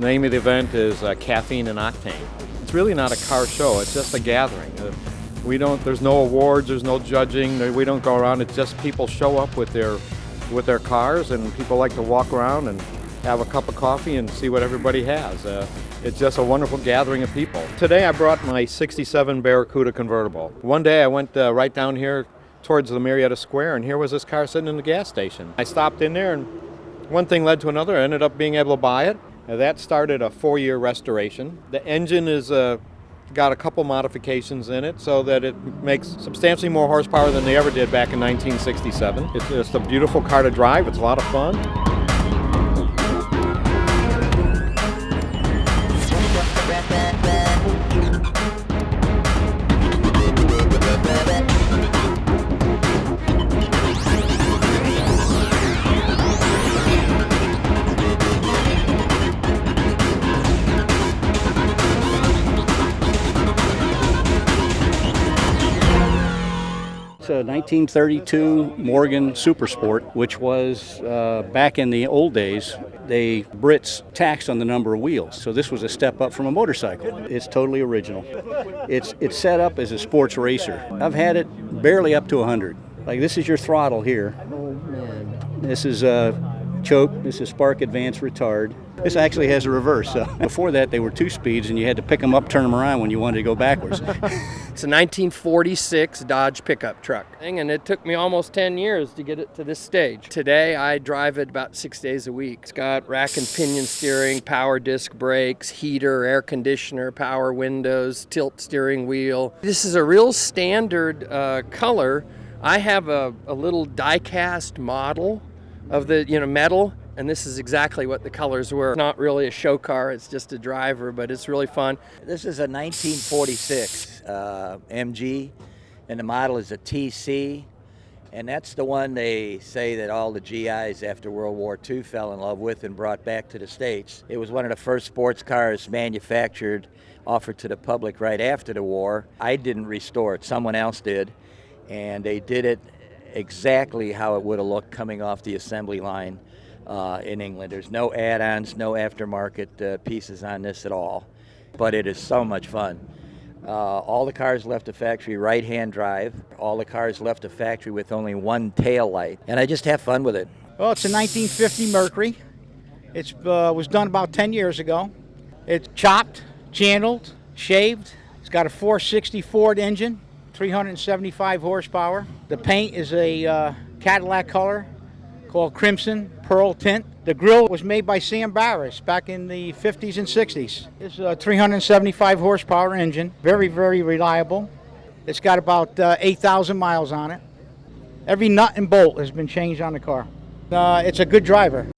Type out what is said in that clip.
The name of the event is Caffeine and Octane. It's really not a car show, it's just a gathering. There's no awards, there's no judging, we don't go around, it's just people show up with their cars, and people like to walk around and have a cup of coffee and see what everybody has. It's just a wonderful gathering of people. Today I brought my 67 Barracuda convertible. One day I went right down here towards the Marietta Square, and here was this car sitting in the gas station. I stopped in there, and one thing led to another. I ended up being able to buy it. That started a 4-year restoration. The engine is got a couple modifications in it so that it makes substantially more horsepower than they ever did back in 1967. It's just a beautiful car to drive. It's a lot of fun. It's a 1932 Morgan Super Sport, which was, back in the old days, the Brits taxed on the number of wheels. So this was a step up from a motorcycle. It's totally original. It's set up as a sports racer. I've had it barely up to 100. Like, this is your throttle here. Oh, man. This is choke. This is spark advance retard. This actually has a reverse. So before that, they were 2 speeds, and you had to pick them up, turn them around when you wanted to go backwards. It's a 1946 Dodge pickup truck, and it took me almost 10 years to get it to this stage. Today, I drive it about 6 days a week. It's got rack and pinion steering, power disc brakes, heater, air conditioner, power windows, tilt steering wheel. This is a real standard color. I have a little die-cast model of the metal, and this is exactly what the colors were. It's not really a show car, it's just a driver, but it's really fun. This is a 1946 MG, and the model is a TC, and that's the one they say that all the GIs after World War II fell in love with and brought back to the States. It was one of the first sports cars manufactured, offered to the public right after the war. I didn't restore it, someone else did, and they did it exactly how it would have looked coming off the assembly line in England. There's no add-ons, no aftermarket pieces on this at all, but it is so much fun. All the cars left the factory right-hand drive. All the cars left the factory with only one tail light, and I just have fun with it. Well, it's a 1950 Mercury. It was done about 10 years ago. It's chopped, channeled, shaved. It's got a 460 Ford engine, 375 horsepower. The paint is a Cadillac color called Crimson Pearl Tint. The grille was made by Sam Barris back in the 50s and 60s. It's a 375 horsepower engine, very, very reliable. It's got about 8,000 miles on it. Every nut and bolt has been changed on the car. It's a good driver.